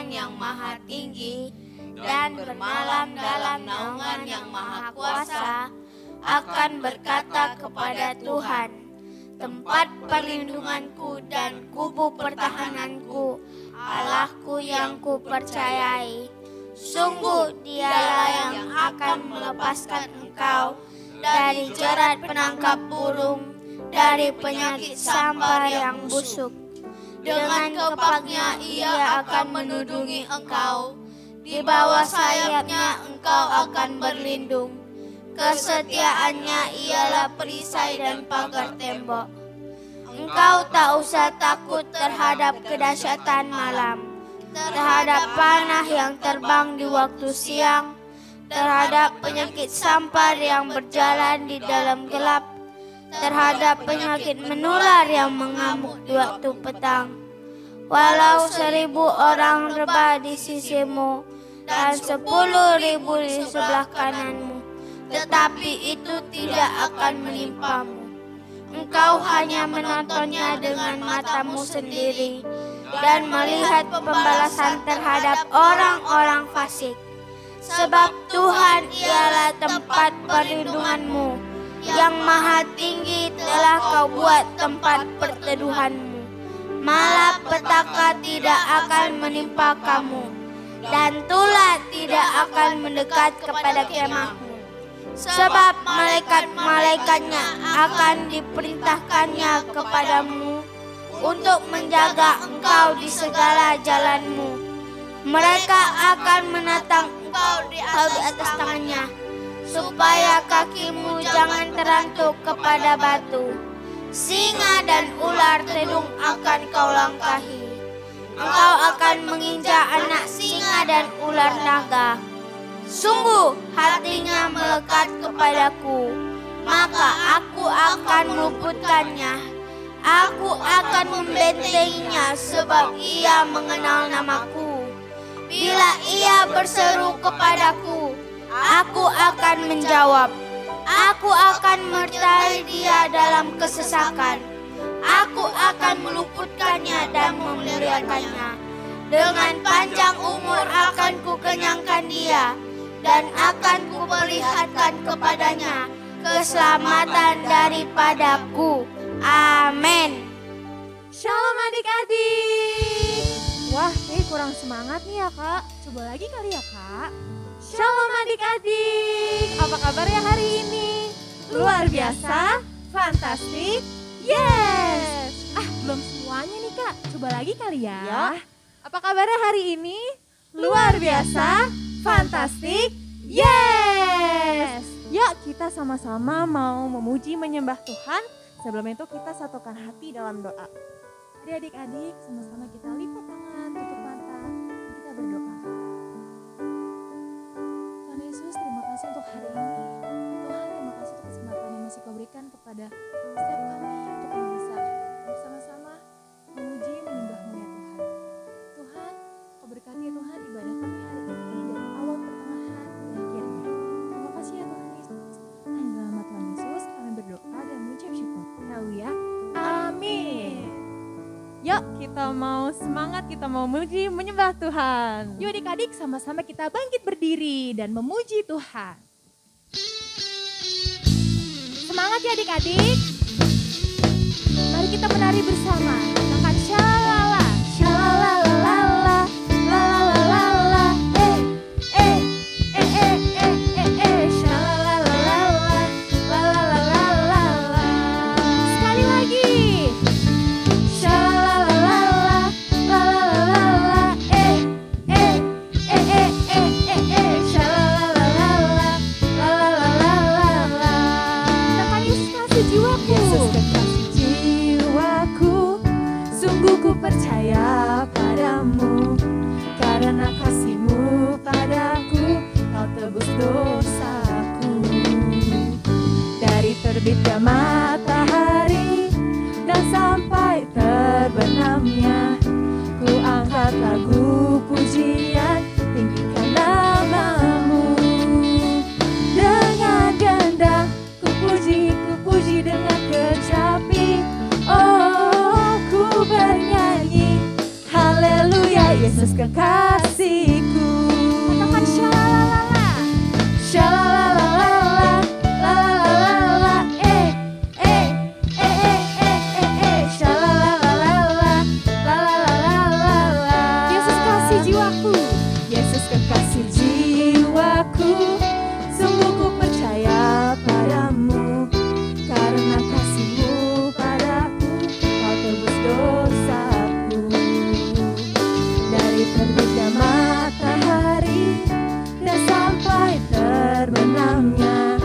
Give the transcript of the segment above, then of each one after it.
naungan yang maha tinggi dan bermalam dalam naungan yang maha kuasa, akan berkata kepada Tuhan, tempat perlindunganku dan kubu pertahananku, Allahku yang kupercayai. Sungguh dialah yang akan melepaskan engkau dari jerat penangkap burung, dari penyakit sampar yang busuk. Dengan kepaknya ia akan menudungi engkau, di bawah sayapnya engkau akan berlindung. Kesetiaannya ialah perisai dan pagar tembok. Engkau tak usah takut terhadap kedahsyatan malam, terhadap panah yang terbang di waktu siang, terhadap penyakit sampar yang berjalan di dalam gelap, terhadap penyakit menular yang mengamuk di waktu petang. Walau 1.000 orang rebah di sisimu dan 10.000 di sebelah kananmu, tetapi itu tidak akan menimpamu. Engkau hanya menontonnya dengan matamu sendiri dan melihat pembalasan terhadap orang-orang fasik. Sebab Tuhan ialah tempat perlindunganmu, yang maha tinggi telah kau buat tempat perteduhanmu. Malapetaka tidak akan menimpa kamu, dan tulah tidak akan mendekat kepada kemahmu. Sebab malaikat-malaikatnya akan diperintahkannya kepadamu untuk menjaga engkau di segala jalanmu. Mereka akan menatang engkau di atas tangannya, supaya kakimu jangan terantuk kepada batu. Singa dan ular tedung akan kau langkahi. Engkau akan menginjak anak singa dan ular naga. Sungguh hatinya melekat kepadaku, maka aku akan meluputkannya. Aku akan membentenginya sebab ia mengenal namaku. Bila ia berseru kepadaku, aku akan menjawab. Aku akan menyertai dia dalam kesesakan. Aku akan meluputkannya dan memuliakannya. Dengan panjang umur akan kukenyangkan dia, dan akan kuperlihatkan kepadanya keselamatan daripadaku. Amin. Shalom adik-adik. Wah, ini kurang semangat nih ya kak. Coba lagi kali ya kak. Shalom adik-adik. Apa kabar ya hari ini? Luar biasa? Fantastik? Yes. Belum semuanya nih kak. Coba lagi kali ya. Ya. Apa kabarnya hari ini? Luar biasa? Fantastik? Yes. Yuk kita sama-sama mau memuji menyembah Tuhan. Sebelum itu kita satukan hati dalam doa. Jadi adik-adik sama-sama kita lipat tangan, tutup mata, kita berdoa. Tuhan Yesus, terima kasih untuk hari ini. Tuhan, terima kasih untuk kesempatan yang masih kau berikan kepada setiap kami untuk bisa bersama-sama memuji menyembah-Mu ya Tuhan. Tuhan, kau berkati ya Tuhan ibadah kami hari ini dari awal pertengahan dan akhirnya. Terima kasih ya Tuhan Yesus. Hanya dalam nama Tuhan Yesus kami berdoa dan mengucap syukur. Haleluya. Amin. Yuk kita mau semangat, kita mau memuji menyembah Tuhan. Yuk adik-adik sama-sama kita bangkit berdiri dan memuji Tuhan. Semangat ya adik-adik. Mari kita menari bersama. Katakan shalala, shalalalala, lalalalala, shalalalala, lalalalala. Sekali lagi. Shalalalala, lalalalala, shalalalala, lalalalala. Katakan Yesus kasih jiwaku. Yesus kekasih jiwaku, sungguh ku percaya padamu. Karena kasih-Mu padaku, Kau tebus dosaku. Dari terbitnya matahari dan sampai terbenamnya, ku angkat lagu pujian, tinggikan nama-Mu. Dengan gendang ku puji dengan kecapi. Oh, ku bernyanyi haleluya, Yesus kekasih aku, sungguh ku percaya padamu. Karena kasih-Mu padaku, Kau tebus dosaku. Dari terbitnya matahari dan sampai terbenamnya,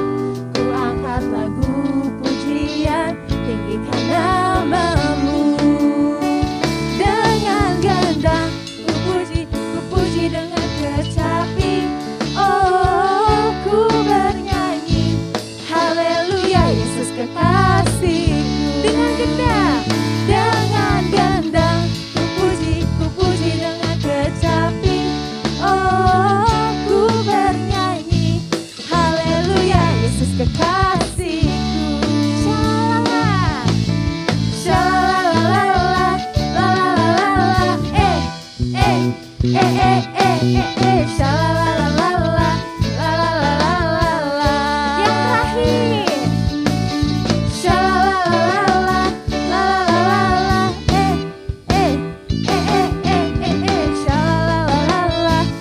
ku angkat lagu pujian, tinggikan nama-Mu. Dengan gendang ku puji dengan kecapi. Oh, ku bernyanyi haleluya, Yesus kekasihku. Dengan gendang ku puji dengan kecapi. Oh, ku bernyanyi haleluya, Yesus kekasihku. Shalala, shalala, shalala, shalala. Yang terakhir. Shalala,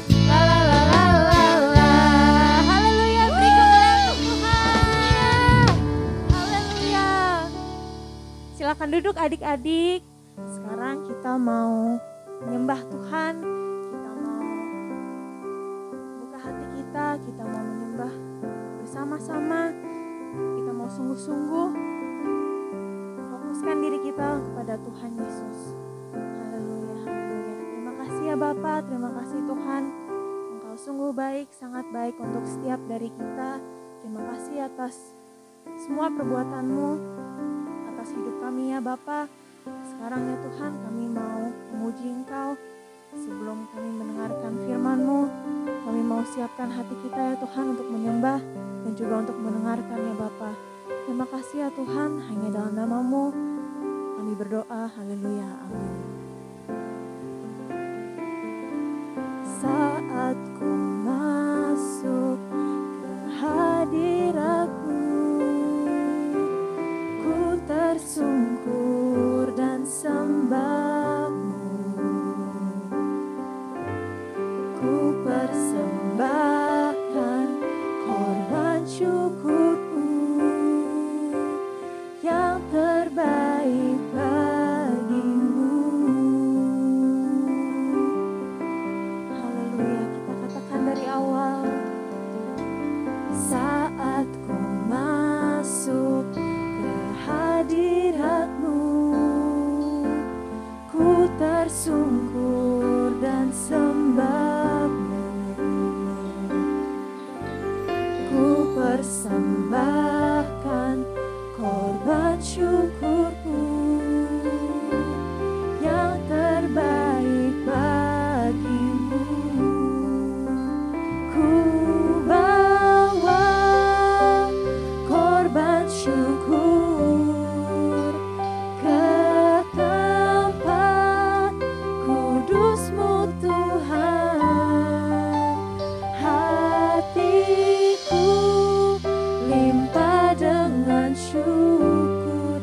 shalala, haleluya, beri kemuliaan untuk Tuhan. Haleluya. Silakan duduk adik-adik. Sekarang kita mau menyembah Tuhan. Kita mau buka hati kita mau menyembah bersama-sama. Kita mau sungguh-sungguh fokuskan diri kita kepada Tuhan Yesus. Haleluya, haleluya. Terima kasih ya Bapa, terima kasih Tuhan. Engkau sungguh baik, sangat baik untuk setiap dari kita. Terima kasih atas semua perbuatan-Mu, atas hidup kami ya Bapa. Sekarang ya Tuhan, kami mau memuji Engkau. Sebelum kami mendengarkan firman-Mu, kami mau siapkan hati kita ya Tuhan untuk menyembah dan juga untuk mendengarkan ya Bapa. Terima kasih ya Tuhan, hanya dalam nama-Mu kami berdoa. Haleluya, amin. Saat ku masuk ke hadirat-Mu, ku tersungkur dan sembah-Mu. Ku persembahkan korban syukur-Ku yang terbaik bagi-Mu. Haleluya, kita katakan dari awal. Saat ku masuk ke hadirat-Mu, ku tersungkur dan sembah-Mu. Ku persembahkan korban syukur-Ku yang terbaik bagi-Mu. Ku bawa korban syukur ke tempat kudus-Mu Tuhan. Hatiku limpah dengan syukur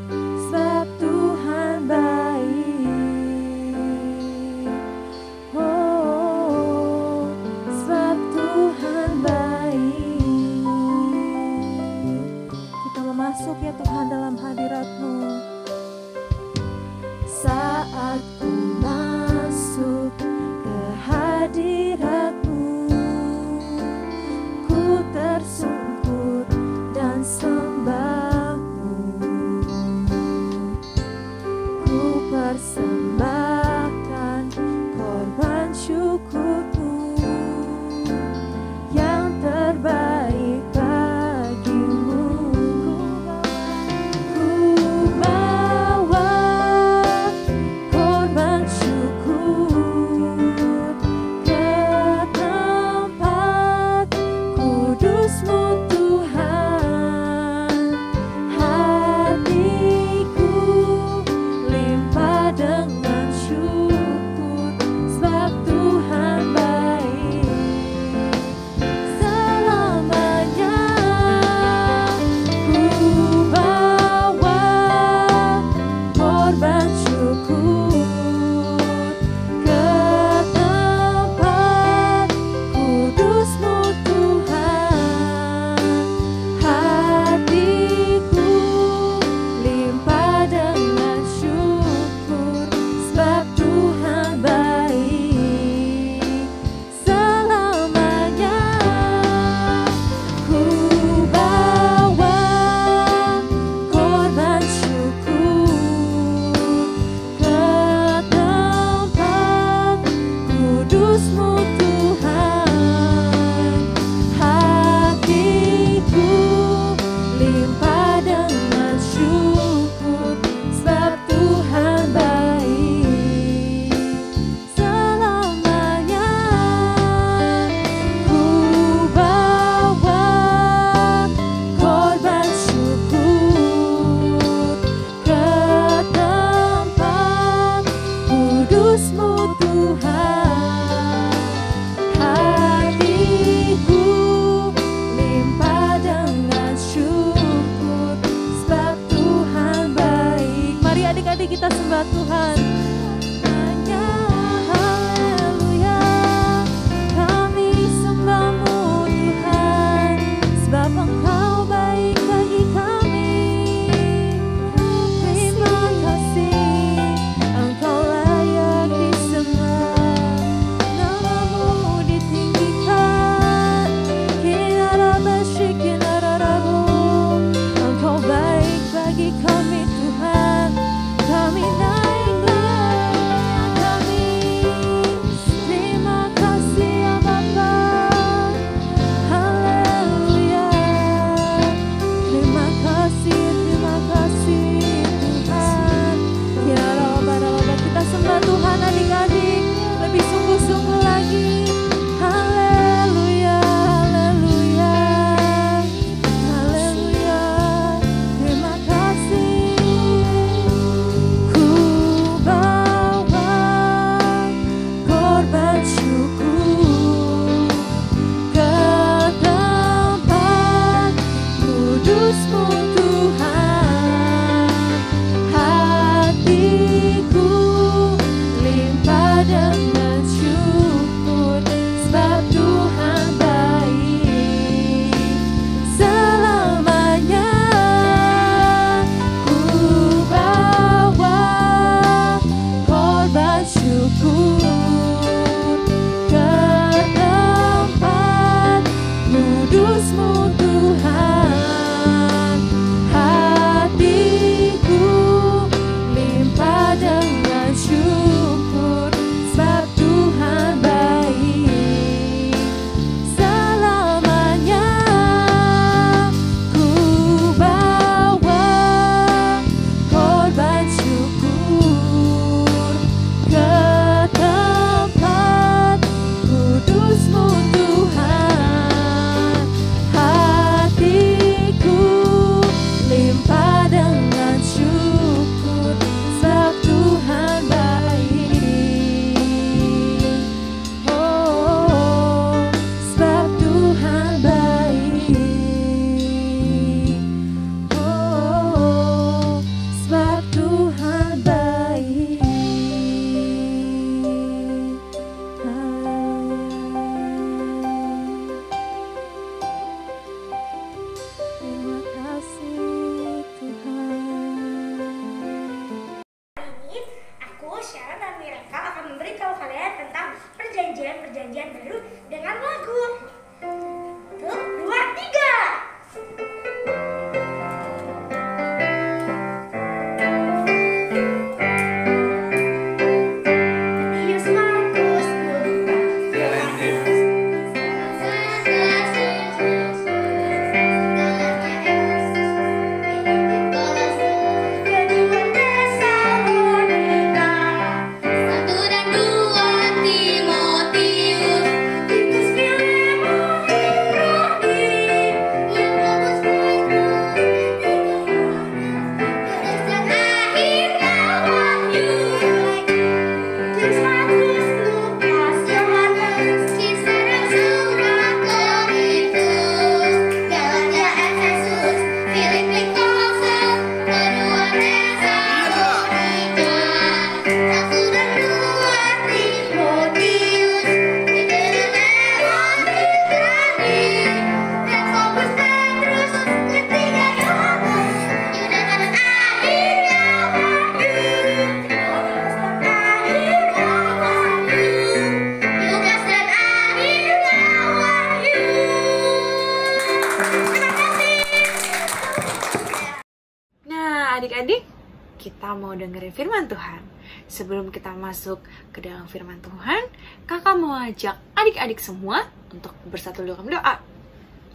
kita mau dengerin firman Tuhan. Sebelum kita masuk ke dalam firman Tuhan, kakak mau ajak adik-adik semua untuk bersatu dalam doa.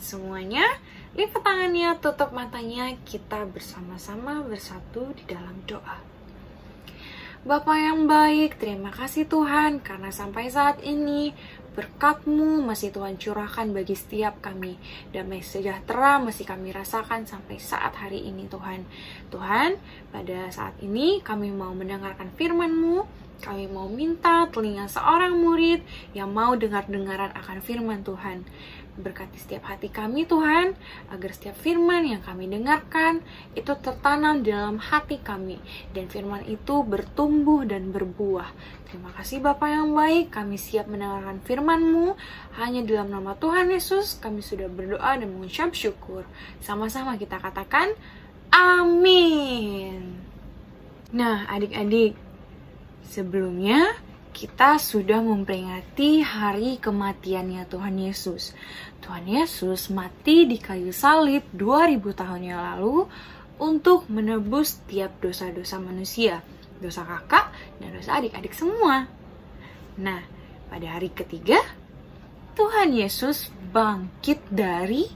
Semuanya lipat tangannya, tutup matanya, kita bersama-sama bersatu di dalam doa. Bapa yang baik, terima kasih Tuhan, karena sampai saat ini berkat-Mu masih Tuhan curahkan bagi setiap kami. Damai sejahtera masih kami rasakan sampai saat hari ini Tuhan. Tuhan, pada saat ini kami mau mendengarkan firman-Mu. Kami mau minta telinga seorang murid yang mau dengar-dengaran akan firman Tuhan. Berkati setiap hati kami Tuhan, agar setiap firman yang kami dengarkan itu tertanam dalam hati kami, dan firman itu bertumbuh dan berbuah. Terima kasih Bapa yang baik, kami siap mendengarkan firman-Mu. Hanya dalam nama Tuhan Yesus kami sudah berdoa dan mengucap syukur. Sama-sama kita katakan amin. Nah adik-adik, sebelumnya kita sudah memperingati hari kematiannya Tuhan Yesus. Tuhan Yesus mati di kayu salib 2000 tahun yang lalu untuk menebus tiap dosa-dosa manusia, dosa kakak dan dosa adik-adik semua. Nah, pada hari ketiga, Tuhan Yesus bangkit dari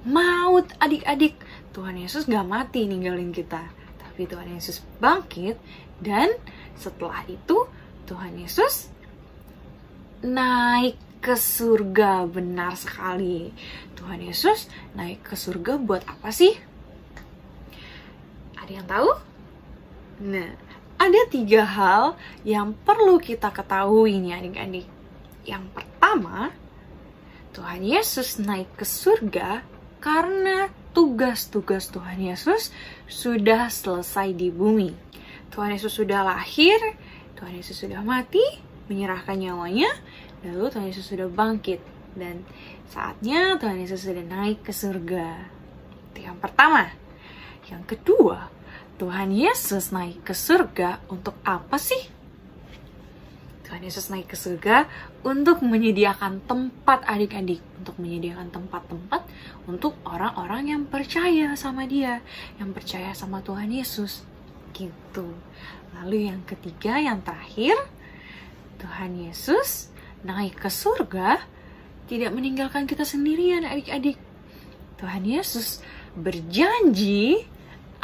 maut adik-adik. Tuhan Yesus gak mati ninggalin kita, tapi Tuhan Yesus bangkit, dan setelah itu Tuhan Yesus naik ke surga. Benar sekali. Tuhan Yesus naik ke surga buat apa sih? Ada yang tahu? Nah, ada 3 hal yang perlu kita ketahui nih adik-adik. Yang pertama, Tuhan Yesus naik ke surga karena tugas-tugas Tuhan Yesus sudah selesai di bumi. Tuhan Yesus sudah lahir, Tuhan Yesus sudah mati, menyerahkan nyawanya, lalu Tuhan Yesus sudah bangkit, dan saatnya Tuhan Yesus sudah naik ke surga. Itu yang pertama. Yang kedua, Tuhan Yesus naik ke surga untuk apa sih? Tuhan Yesus naik ke surga untuk menyediakan tempat adik-adik, untuk menyediakan tempat-tempat untuk orang-orang yang percaya sama Dia, yang percaya sama Tuhan Yesus. Gitu. Lalu yang ketiga, yang terakhir, Tuhan Yesus naik ke surga tidak meninggalkan kita sendirian adik-adik. Tuhan Yesus berjanji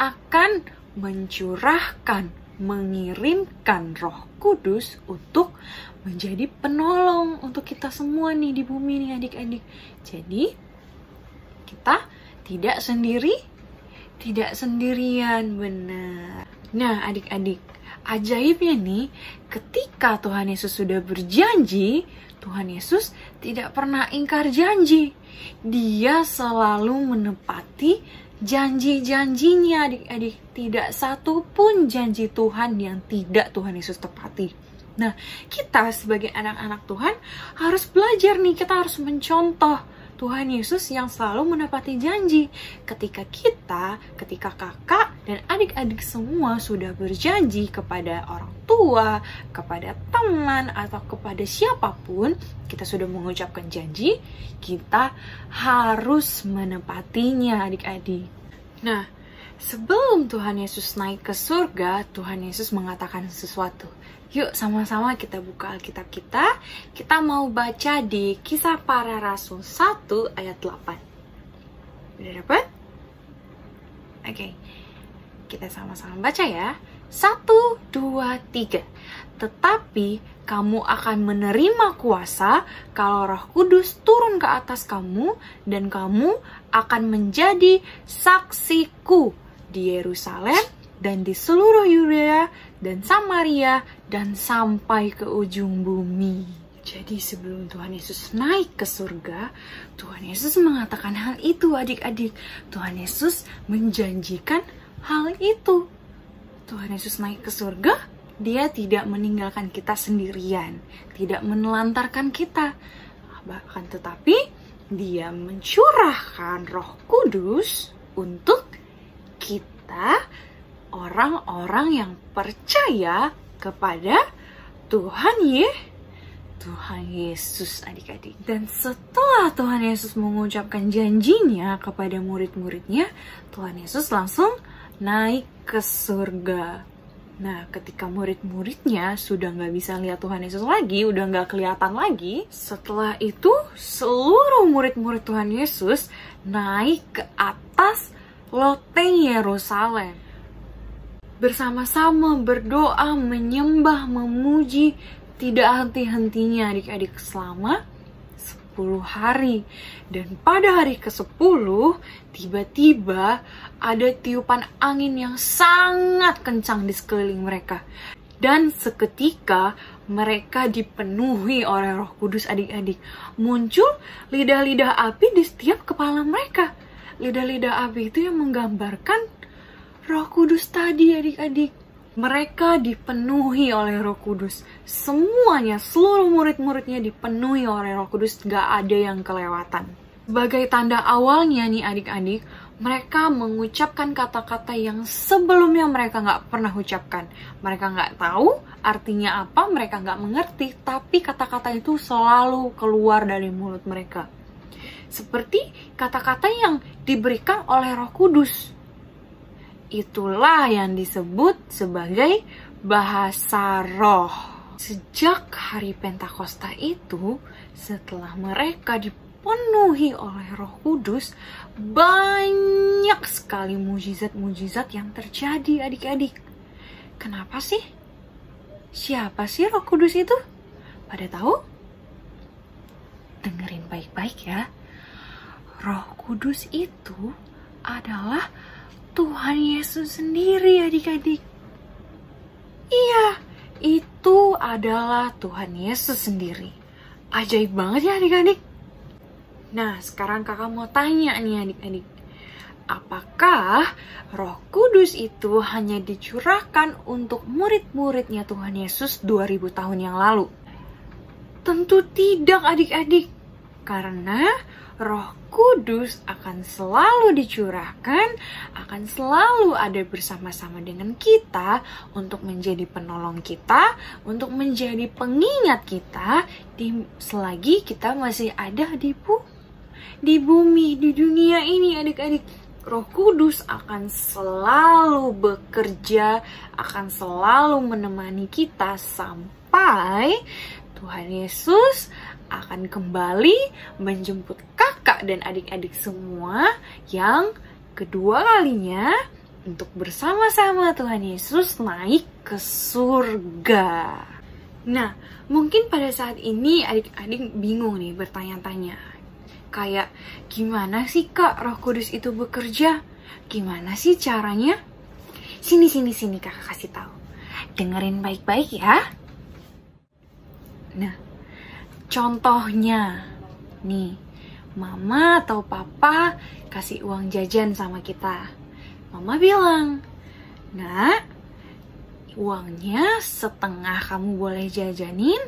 akan mencurahkan, mengirimkan Roh Kudus untuk menjadi penolong untuk kita semua nih di bumi nih adik-adik. Jadi kita tidak sendirian, benar. Nah adik-adik, ajaibnya nih, ketika Tuhan Yesus sudah berjanji, Tuhan Yesus tidak pernah ingkar janji. Dia selalu menepati janji-janjinya adik-adik. Tidak satu pun janji Tuhan yang tidak Tuhan Yesus tepati. Nah, kita sebagai anak-anak Tuhan harus belajar nih, kita harus mencontoh Tuhan Yesus yang selalu menepati janji. Ketika kakak dan adik-adik semua sudah berjanji kepada orang tua, kepada teman, atau kepada siapapun, kita sudah mengucapkan janji, kita harus menepatinya adik-adik. Nah, sebelum Tuhan Yesus naik ke surga, Tuhan Yesus mengatakan sesuatu. Yuk sama-sama kita buka Alkitab kita. Kita mau baca di Kisah Para Rasul 1 ayat 8. Udah dapat? Oke. Kita sama-sama baca ya. 1, 2, 3. Tetapi kamu akan menerima kuasa kalau Roh Kudus turun ke atas kamu, dan kamu akan menjadi saksiku di Yerusalem dan di seluruh Yudea dan Samaria dan sampai ke ujung bumi. Jadi sebelum Tuhan Yesus naik ke surga, Tuhan Yesus mengatakan hal itu adik-adik. Tuhan Yesus menjanjikan hal itu. Tuhan Yesus naik ke surga, Dia tidak meninggalkan kita sendirian, tidak menelantarkan kita. Bahkan tetapi Dia mencurahkan Roh Kudus untuk kita, orang-orang yang percaya kepada Tuhan Yesus adik-adik. Dan setelah Tuhan Yesus mengucapkan janjinya kepada murid-muridnya, Tuhan Yesus langsung naik ke surga. Nah, ketika murid-muridnya sudah nggak bisa lihat Tuhan Yesus lagi, udah nggak kelihatan lagi, setelah itu seluruh murid-murid Tuhan Yesus naik ke atas loteng Yerusalem. Bersama-sama berdoa, menyembah, memuji, tidak henti-hentinya adik-adik selama 10 hari. Dan pada hari ke-10, tiba-tiba ada tiupan angin yang sangat kencang di sekeliling mereka. Dan seketika mereka dipenuhi oleh Roh Kudus adik-adik. Muncul lidah-lidah api di setiap kepala mereka. Lidah-lidah api itu yang menggambarkan Roh Kudus tadi adik-adik. Mereka dipenuhi oleh Roh Kudus. Semuanya, seluruh murid-muridnya dipenuhi oleh Roh Kudus. Gak ada yang kelewatan. Sebagai tanda awalnya nih adik-adik, mereka mengucapkan kata-kata yang sebelumnya mereka gak pernah ucapkan. Mereka gak tahu artinya apa, mereka gak mengerti, tapi kata-kata itu selalu keluar dari mulut mereka. Seperti kata-kata yang diberikan oleh Roh Kudus. Itulah yang disebut sebagai bahasa roh. Sejak hari Pentakosta itu, setelah mereka dipenuhi oleh Roh Kudus, banyak sekali mujizat-mujizat yang terjadi adik-adik. Kenapa sih? Siapa sih Roh Kudus itu? Pada tahu? Dengerin baik-baik ya. Roh Kudus itu adalah Tuhan Yesus sendiri adik-adik. Iya, itu adalah Tuhan Yesus sendiri. Ajaib banget ya adik-adik. Nah, sekarang kakak mau tanya nih adik-adik. Apakah Roh Kudus itu hanya dicurahkan untuk murid-muridnya Tuhan Yesus 2000 tahun yang lalu? Tentu tidak adik-adik. Karena Roh Kudus akan selalu dicurahkan, akan selalu ada bersama-sama dengan kita untuk menjadi penolong kita, untuk menjadi pengingat kita selagi kita masih ada di bumi, di dunia ini adik-adik. Roh Kudus akan selalu bekerja, akan selalu menemani kita sampai Tuhan Yesus akan kembali menjemput kakak dan adik-adik semua yang kedua kalinya untuk bersama-sama Tuhan Yesus naik ke surga. Nah, mungkin pada saat ini adik-adik bingung nih bertanya-tanya. Kayak, gimana sih Kak Roh Kudus itu bekerja? Gimana sih caranya? Sini kakak kasih tahu. Dengerin baik-baik ya. Nah, contohnya, nih, mama atau papa kasih uang jajan sama kita. Mama bilang, "Nak, uangnya setengah kamu boleh jajanin,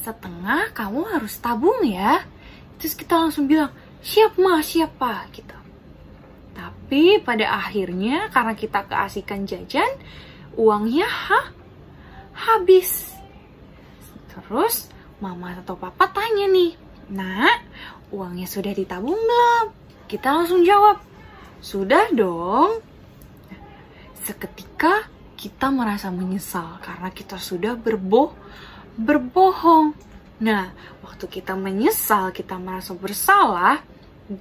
setengah kamu harus tabung ya." Terus kita langsung bilang, "Siap Ma, siap Pa," gitu. Tapi pada akhirnya karena kita keasikan jajan, uangnya habis. Terus mama atau papa tanya nih, "Nak, uangnya sudah ditabung belum?" Kita langsung jawab, "Sudah dong." Seketika kita merasa menyesal karena kita sudah berbohong. Nah, waktu kita menyesal, kita merasa bersalah,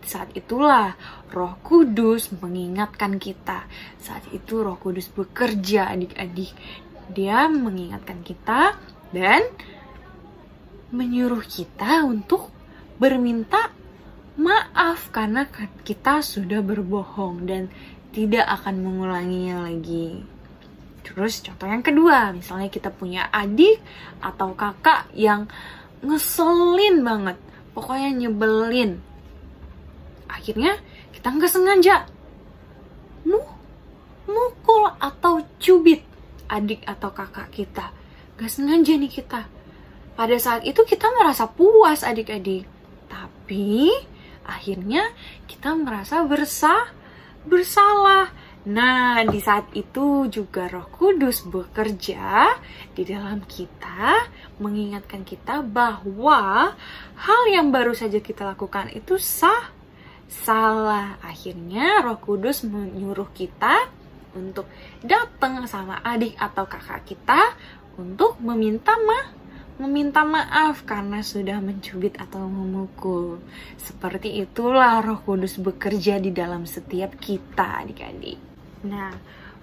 saat itulah Roh Kudus mengingatkan kita. Saat itu Roh Kudus bekerja adik-adik. Dia mengingatkan kita dan menyuruh kita untuk berminta maaf karena kita sudah berbohong dan tidak akan mengulanginya lagi. Terus contoh yang kedua, misalnya kita punya adik atau kakak yang ngeselin banget, pokoknya nyebelin. Akhirnya kita nggak sengaja mukul atau cubit adik atau kakak kita. Nggak sengaja nih kita. Pada saat itu kita merasa puas adik-adik. Tapi akhirnya kita merasa bersalah. Nah, di saat itu juga Roh Kudus bekerja di dalam kita, mengingatkan kita bahwa hal yang baru saja kita lakukan itu salah. Akhirnya Roh Kudus menyuruh kita untuk datang sama adik atau kakak kita untuk meminta maaf karena sudah mencubit atau memukul. Seperti itulah Roh Kudus bekerja di dalam setiap kita, adik-adik. Nah,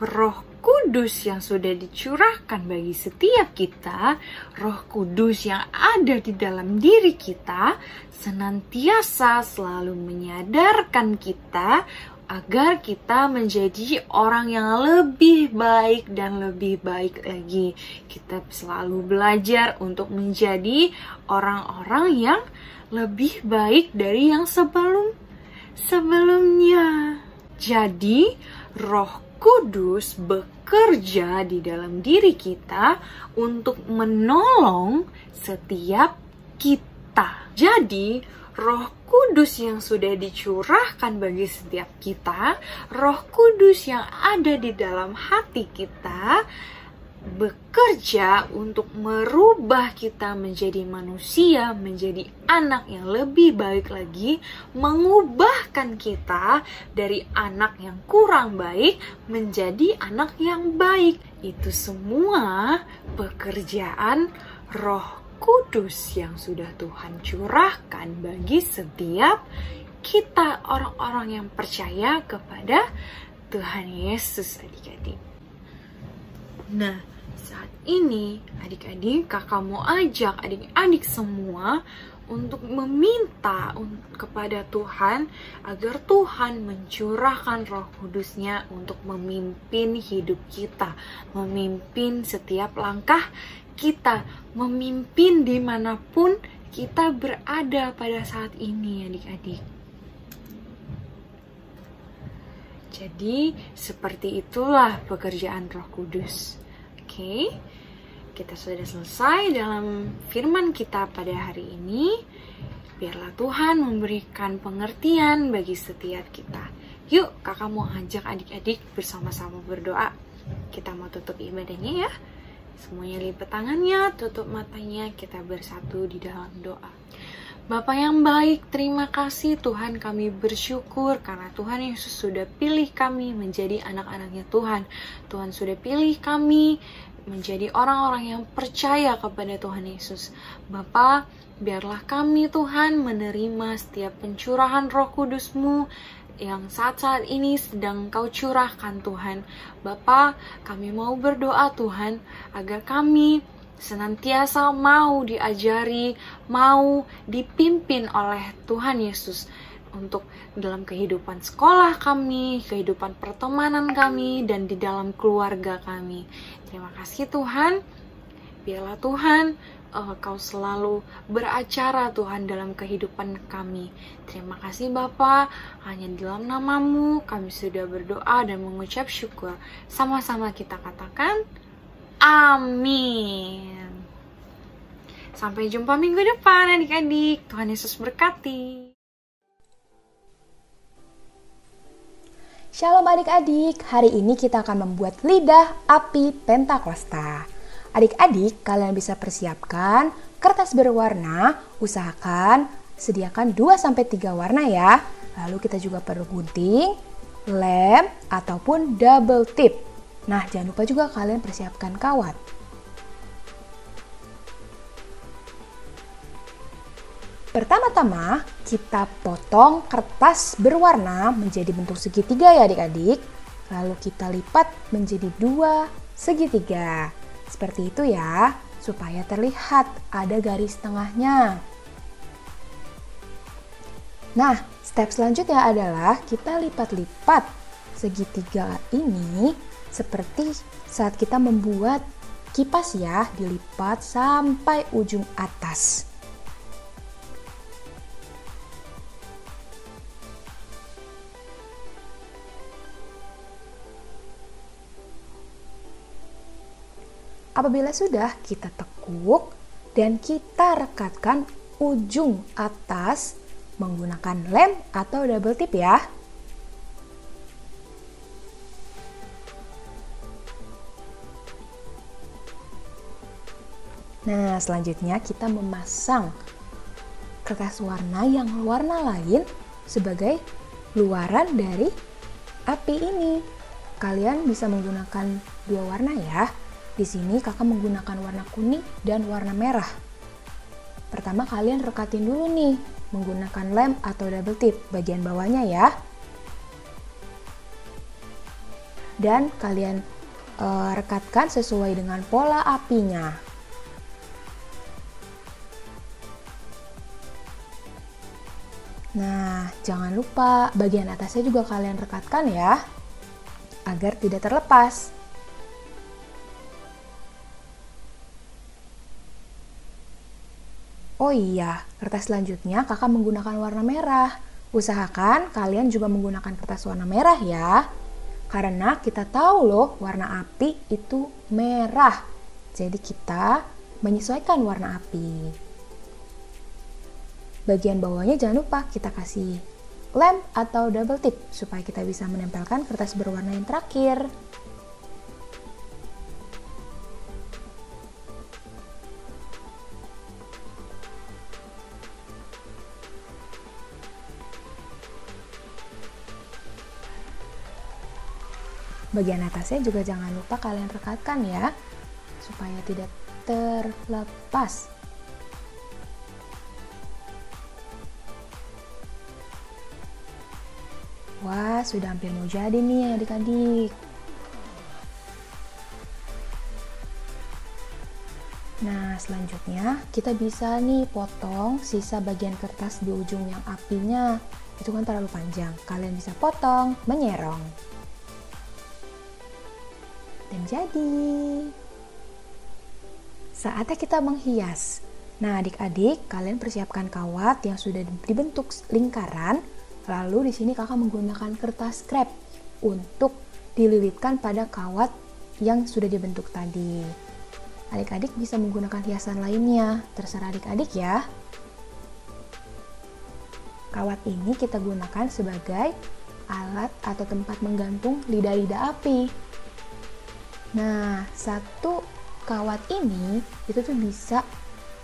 Roh Kudus yang sudah dicurahkan bagi setiap kita, Roh Kudus yang ada di dalam diri kita, senantiasa selalu menyadarkan kita agar kita menjadi orang yang lebih baik dan lebih baik lagi. Kita selalu belajar untuk menjadi orang-orang yang lebih baik dari yang sebelumnya. Jadi, Roh Kudus bekerja di dalam diri kita untuk menolong setiap kita. Jadi, Roh Kudus yang sudah dicurahkan bagi setiap kita, Roh Kudus yang ada di dalam hati kita, bekerja untuk merubah kita menjadi manusia, menjadi anak yang lebih baik lagi, mengubahkan kita dari anak yang kurang baik menjadi anak yang baik. Itu semua pekerjaan Roh Kudus yang sudah Tuhan curahkan bagi setiap kita, orang-orang yang percaya kepada Tuhan Yesus, adik-adik. Nah, saat ini adik-adik, kakak mau ajak adik-adik semua untuk meminta kepada Tuhan agar Tuhan mencurahkan Roh Kudus-Nya untuk memimpin hidup kita, memimpin setiap langkah kita, memimpin dimanapun kita berada pada saat ini, adik-adik. Jadi, seperti itulah pekerjaan Roh Kudus. Oke, kita sudah selesai dalam firman kita pada hari ini. Biarlah Tuhan memberikan pengertian bagi setiap kita. Yuk, kakak mau ajak adik-adik bersama-sama berdoa. Kita mau tutup ibadahnya ya. Semuanya lipat tangannya, tutup matanya, kita bersatu di dalam doa. Bapa yang baik, terima kasih Tuhan, kami bersyukur karena Tuhan Yesus sudah pilih kami menjadi anak-anaknya Tuhan. Tuhan sudah pilih kami menjadi orang-orang yang percaya kepada Tuhan Yesus. Bapa, biarlah kami Tuhan menerima setiap pencurahan Roh Kudus-Mu yang saat-saat ini sedang Kau curahkan Tuhan. Bapa, kami mau berdoa Tuhan agar kami senantiasa mau diajari, mau dipimpin oleh Tuhan Yesus untuk dalam kehidupan sekolah kami, kehidupan pertemanan kami, dan di dalam keluarga kami. Terima kasih Tuhan. Biarlah Tuhan Kau selalu beracara Tuhan dalam kehidupan kami. Terima kasih Bapa, hanya di dalam nama-Mu kami sudah berdoa dan mengucap syukur. Sama-sama kita katakan amin. Sampai jumpa minggu depan adik-adik. Tuhan Yesus berkati. Shalom adik-adik, hari ini kita akan membuat lidah api Pentakosta. Adik-adik, kalian bisa persiapkan kertas berwarna, usahakan sediakan 2-3 warna ya. Lalu kita juga perlu gunting, lem, ataupun double tip. Nah, jangan lupa juga kalian persiapkan kawat. Pertama-tama, kita potong kertas berwarna menjadi bentuk segitiga ya adik-adik. Lalu kita lipat menjadi 2 segitiga. Seperti itu ya, supaya terlihat ada garis tengahnya. Nah, step selanjutnya adalah kita lipat-lipat segitiga ini seperti saat kita membuat kipas ya, dilipat sampai ujung atas. Apabila sudah, kita tekuk dan kita rekatkan ujung atas menggunakan lem atau double tip ya. Nah, selanjutnya kita memasang kertas warna yang warna lain sebagai luaran dari api ini. kalian bisa menggunakan dua warna ya. Di sini kakak menggunakan warna kuning dan warna merah. Pertama kalian rekatin dulu nih menggunakan lem atau double tip bagian bawahnya ya. Dan kalian rekatkan sesuai dengan pola apinya. Nah, jangan lupa bagian atasnya juga kalian rekatkan ya, agar tidak terlepas. Oh iya, kertas selanjutnya kakak menggunakan warna merah. Usahakan kalian juga menggunakan kertas warna merah ya. Karena kita tahu loh warna api itu merah. Jadi kita menyesuaikan warna api. Bagian bawahnya jangan lupa kita kasih lem atau double tip supaya kita bisa menempelkan kertas berwarna yang terakhir. Bagian atasnya juga jangan lupa kalian rekatkan ya, supaya tidak terlepas. Wah, sudah hampir mau jadi nih adik-adik. Nah, selanjutnya kita bisa nih potong sisa bagian kertas di ujung yang apinya. Itu kan terlalu panjang. Kalian bisa potong, menyerong. Dan jadi. Saatnya kita menghias. Nah, adik-adik, kalian persiapkan kawat yang sudah dibentuk lingkaran. Lalu di sini kakak menggunakan kertas krep untuk dililitkan pada kawat yang sudah dibentuk tadi. Adik-adik bisa menggunakan hiasan lainnya, terserah adik-adik ya. Kawat ini kita gunakan sebagai alat atau tempat menggantung lidah-lidah api. Nah, satu kawat ini itu tuh bisa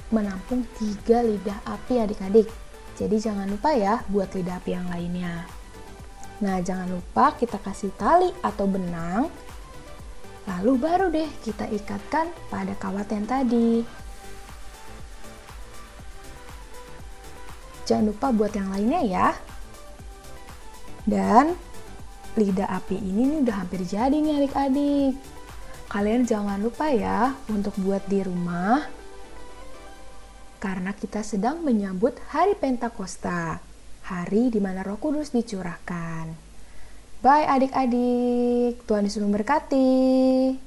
menampung 3 lidah api adik-adik. Jadi jangan lupa ya buat lidah api yang lainnya. Nah, jangan lupa kita kasih tali atau benang. Lalu baru deh kita ikatkan pada kawat yang tadi. Jangan lupa buat yang lainnya ya. Dan lidah api ini nih udah hampir jadi nih adik-adik. Kalian jangan lupa ya untuk buat di rumah. Karena kita sedang menyambut hari Pentakosta, hari di mana Roh Kudus dicurahkan. Bye adik-adik, Tuhan Yesus memberkati.